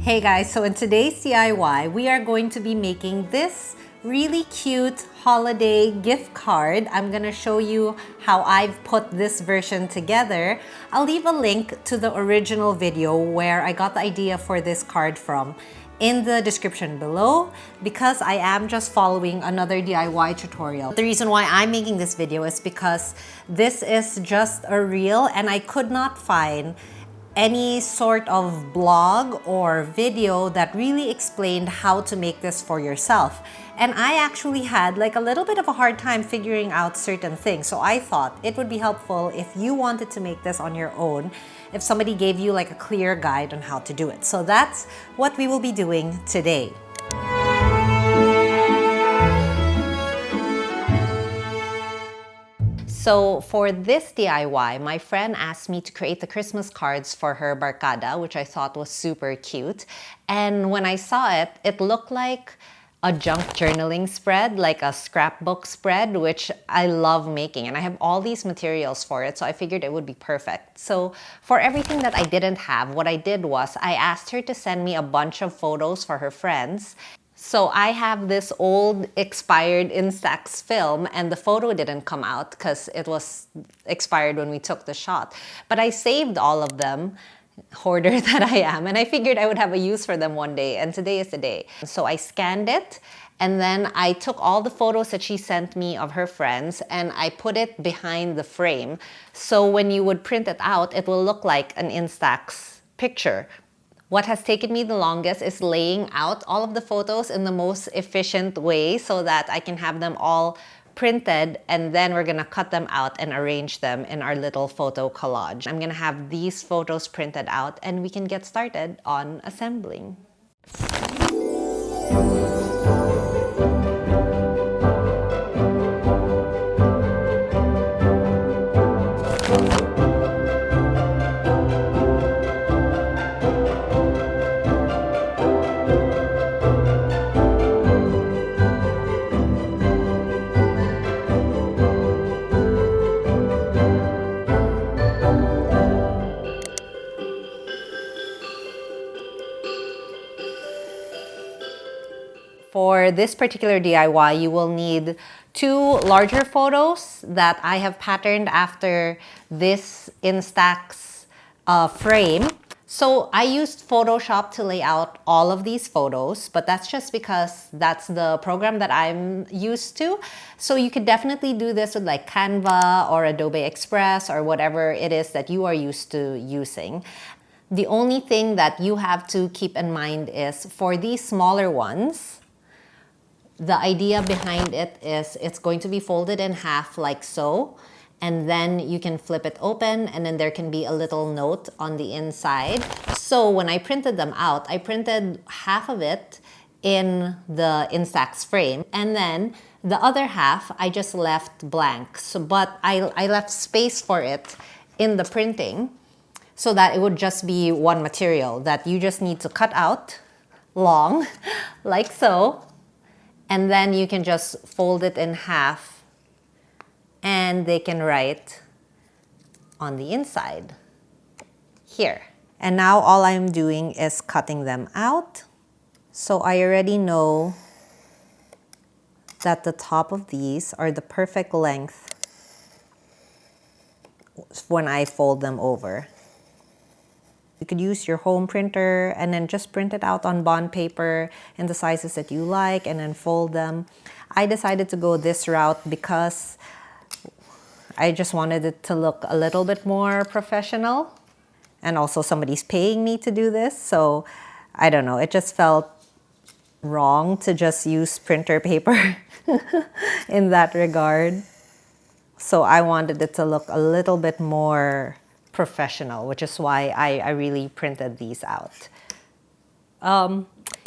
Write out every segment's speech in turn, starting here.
Hey guys, so in today's DIY, we are going to be making this really cute holiday gift card. I'm gonna show you how I've put this version together. I'll leave a link to the original video where I got the idea for this card from in the description below because I am just following another DIY tutorial. The reason why I'm making this video is because this is just a reel and I could not find any sort of blog or video that really explained how to make this for yourself. And I actually had like a little bit of a hard time figuring out certain things. So I thought it would be helpful if you wanted to make this on your own, if somebody gave you like a clear guide on how to do it. So that's what we will be doing today. So for this DIY, my friend asked me to create the Christmas cards for her barkada, which I thought was super cute. And when I saw it, it looked like a junk journaling spread, like a scrapbook spread, which I love making. And I have all these materials for it, so I figured it would be perfect. So for everything that I didn't have, what I did was I asked her to send me a bunch of photos for her friends. So I have this old expired Instax film and the photo didn't come out because it was expired when we took the shot. But I saved all of them, hoarder that I am, and I figured I would have a use for them one day, and today is the day. So I scanned it and then I took all the photos that she sent me of her friends and I put it behind the frame. So when you would print it out, it will look like an Instax picture. What has taken me the longest is laying out all of the photos in the most efficient way so that I can have them all printed, and then we're gonna cut them out and arrange them in our little photo collage. I'm gonna have these photos printed out and we can get started on assembling. For this particular DIY, you will need two larger photos that I have patterned after this Instax frame. So I used Photoshop to lay out all of these photos, but that's just because that's the program that I'm used to. So you could definitely do this with like Canva or Adobe Express or whatever it is that you are used to using. The only thing that you have to keep in mind is for these smaller ones, the idea behind it is it's going to be folded in half like so, and then you can flip it open and then there can be a little note on the inside. So when I printed them out, I printed half of it in the Instax frame and then the other half I just left blank. But I left space for it in the printing so that it would just be one material that you just need to cut out long like so. And then you can just fold it in half and they can write on the inside here. And now all I'm doing is cutting them out. So I already know that the top of these are the perfect length when I fold them over. You could use your home printer and then just print it out on bond paper in the sizes that you like and then fold them. I decided to go this route because I just wanted it to look a little bit more professional. And also somebody's paying me to do this. So I don't know, it just felt wrong to just use printer paper in that regard. So I wanted it to look a little bit more professional, which is why I really printed these out.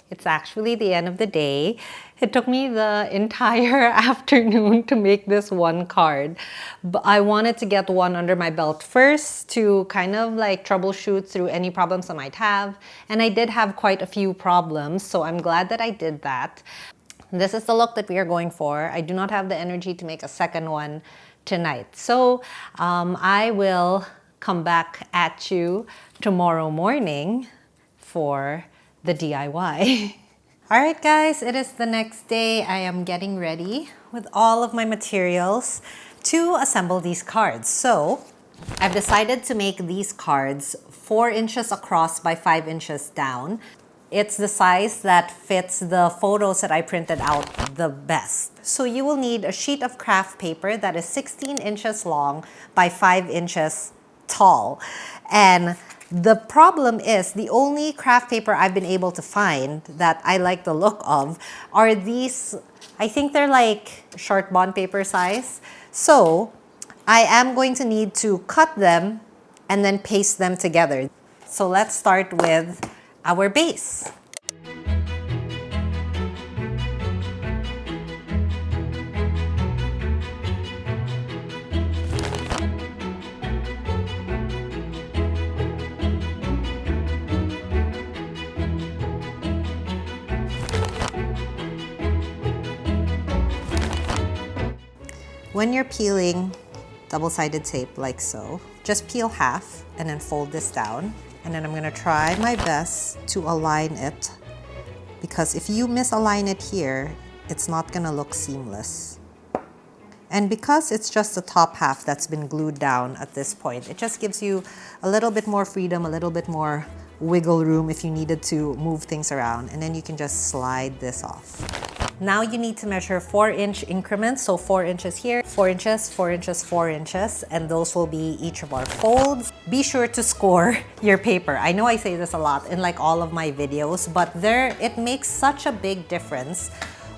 It's actually the end of the day. It took me the entire afternoon to make this one card. But I wanted to get one under my belt first to kind of like troubleshoot through any problems I might have. And I did have quite a few problems, so I'm glad that I did that. This is the look that we are going for. I do not have the energy to make a second one tonight. So I will come back at you tomorrow morning for the DIY. All right, guys, it is the next day. I am getting ready with all of my materials to assemble these cards. So I've decided to make these cards 4 inches across by 5 inches down. It's the size that fits the photos that I printed out the best. So you will need a sheet of craft paper that is 16 inches long by 5 inches tall. And the problem is the only craft paper I've been able to find that I like the look of are these, I think they're like short bond paper size. So I am going to need to cut them and then paste them together. So let's start with our base. When you're peeling double-sided tape like so, just peel half and then fold this down. And then I'm gonna try my best to align it, because if you misalign it here, it's not gonna look seamless. And because it's just the top half that's been glued down at this point, it just gives you a little bit more freedom, a little bit more wiggle room if you needed to move things around. And then you can just slide this off. Now you need to measure 4-inch increments. So 4 inches here, 4 inches, 4 inches, 4 inches, and those will be each of our folds. Be sure to score your paper. I know I say this a lot in like all of my videos, but it makes such a big difference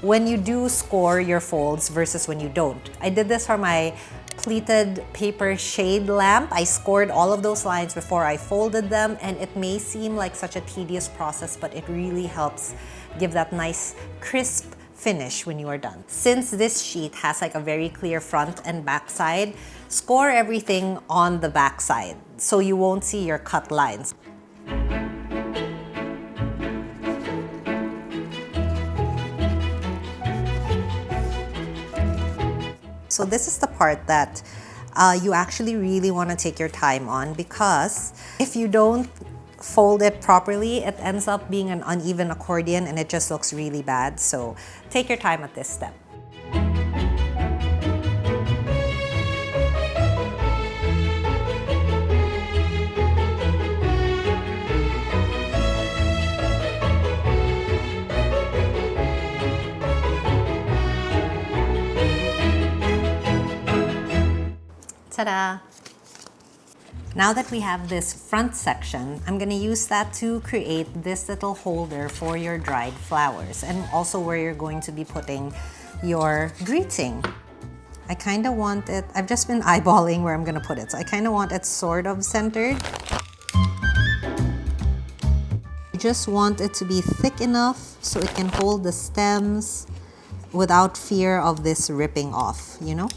when you do score your folds versus when you don't. I did this for my pleated paper shade lamp. I scored all of those lines before I folded them, and it may seem like such a tedious process, but it really helps give that nice crisp finish when you are done. Since this sheet has like a very clear front and back side, score everything on the back side so you won't see your cut lines. So this is the part that you actually really want to take your time on, because if you don't fold it properly, it ends up being an uneven accordion and it just looks really bad. So take your time at this step. Ta-da! Now that we have this front section, I'm gonna use that to create this little holder for your dried flowers, and also where you're going to be putting your greeting. I kind of want it, I've just been eyeballing where I'm gonna put it, so I kind of want it sort of centered. You just want it to be thick enough so it can hold the stems without fear of this ripping off, you know?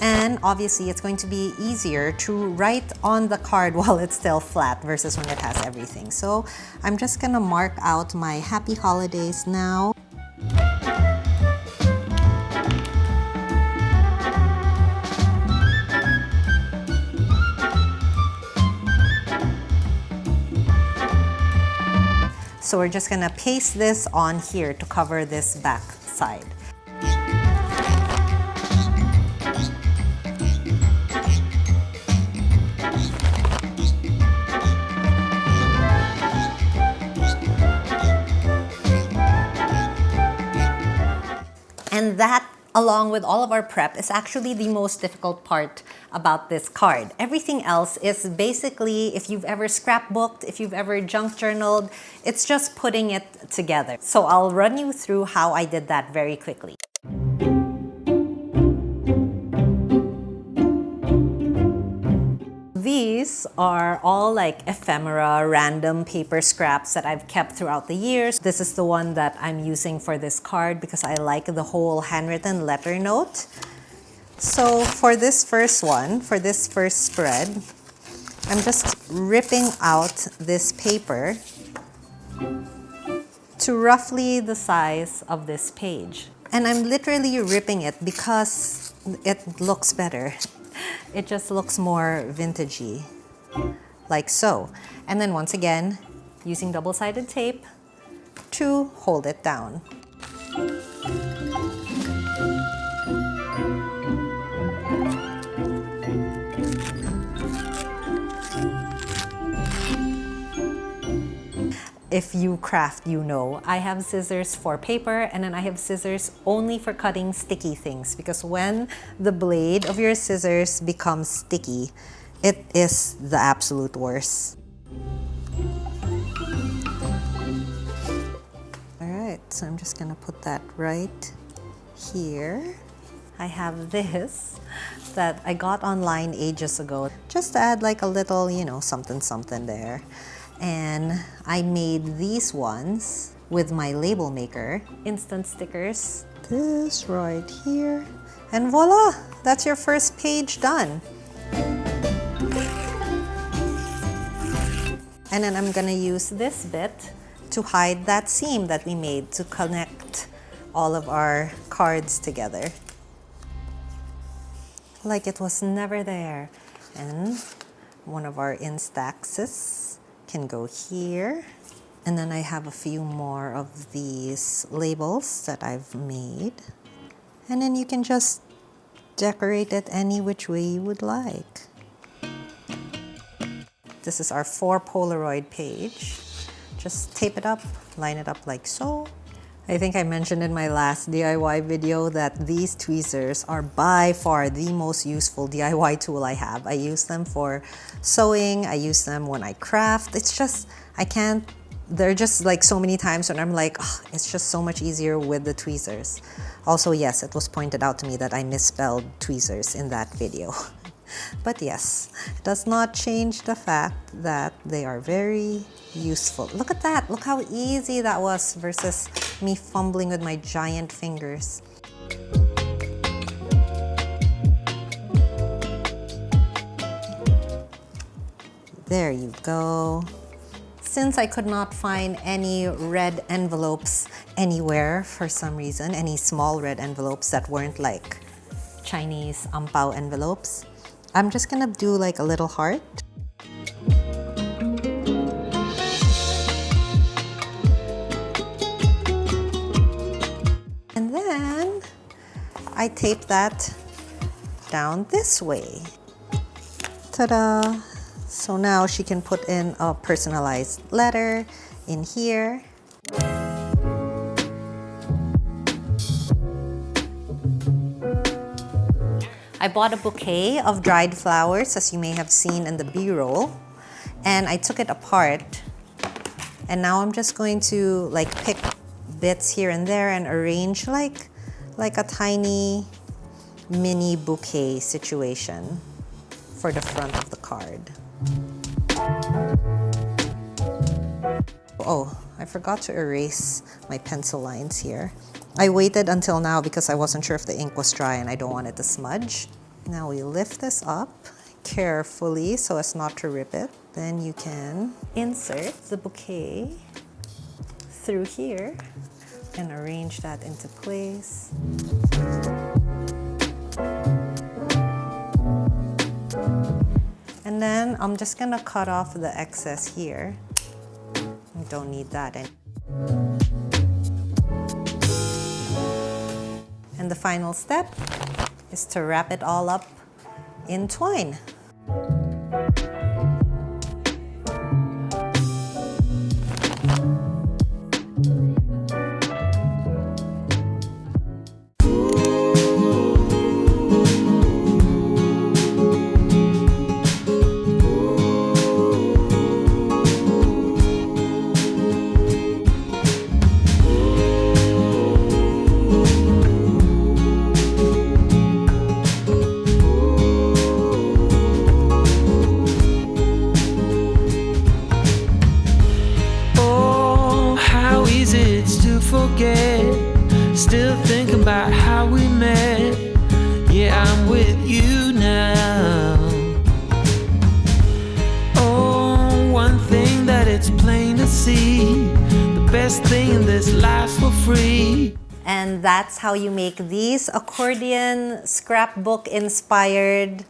And obviously, it's going to be easier to write on the card while it's still flat versus when it has everything. So I'm just gonna mark out my happy holidays now. So we're just gonna paste this on here to cover this back side. And that, along with all of our prep, is actually the most difficult part about this card. Everything else is basically, if you've ever scrapbooked, if you've ever junk journaled, it's just putting it together. So I'll run you through how I did that very quickly. These are all like ephemera, random paper scraps that I've kept throughout the years. This is the one that I'm using for this card because I like the whole handwritten letter note. So for this first one, for this first spread, I'm just ripping out this paper to roughly the size of this page. And I'm literally ripping it because it looks better. It just looks more vintagey, like so. And then once again, using double-sided tape to hold it down. If you craft, you know. I have scissors for paper, and then I have scissors only for cutting sticky things, because when the blade of your scissors becomes sticky, it is the absolute worst. Alright, so I'm just gonna put that right here. I have this that I got online ages ago, just to add like a little, you know, something something there. And I made these ones with my label maker, instant stickers. This right here. And voila, that's your first page done. And then I'm gonna use this bit to hide that seam that we made to connect all of our cards together. Like it was never there. And one of our instaxes can go here. And then I have a few more of these labels that I've made. And then you can just decorate it any which way you would like. This is our 4 Polaroid page. Just tape it up, line it up like so. I think I mentioned in my last DIY video that these tweezers are by far the most useful DIY tool I have. I use them for sewing, I use them when I craft. It's just, there are just like so many times when I'm like, oh, it's just so much easier with the tweezers. Also, yes, it was pointed out to me that I misspelled tweezers in that video. But yes, it does not change the fact that they are very useful. Look at that, look how easy that was versus me fumbling with my giant fingers. There you go. Since I could not find any red envelopes anywhere for some reason, any small red envelopes that weren't like Chinese ampao envelopes, I'm just gonna do like a little heart. And then I tape that down this way. Ta-da! So now she can put in a personalized letter in here. I bought a bouquet of dried flowers, as you may have seen in the B-roll, and I took it apart. And now I'm just going to like pick bits here and there and arrange like a tiny mini bouquet situation for the front of the card. Oh, I forgot to erase my pencil lines here. I waited until now because I wasn't sure if the ink was dry and I don't want it to smudge. Now we lift this up carefully so as not to rip it. Then you can insert the bouquet through here and arrange that into place. And then I'm just gonna cut off the excess here. I don't need that anymore. And the final step is to wrap it all up in twine. Still thinking about how we met. Yeah, I'm with you now. Oh, one thing that it's plain to see, the best thing in this life for free. And that's how you make these accordion scrapbook inspired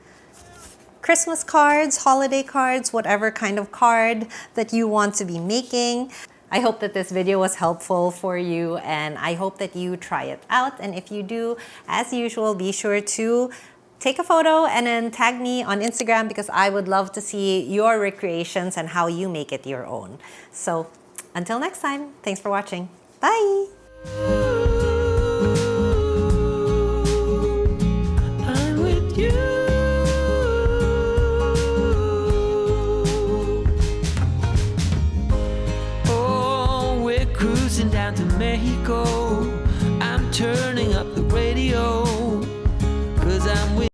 Christmas cards, holiday cards, whatever kind of card that you want to be making. I hope that this video was helpful for you, and I hope that you try it out. And if you do, as usual, be sure to take a photo and then tag me on Instagram, because I would love to see your recreations and how you make it your own. So until next time, thanks for watching. Bye! I'm with you. Oh, we're cruising down to Mexico.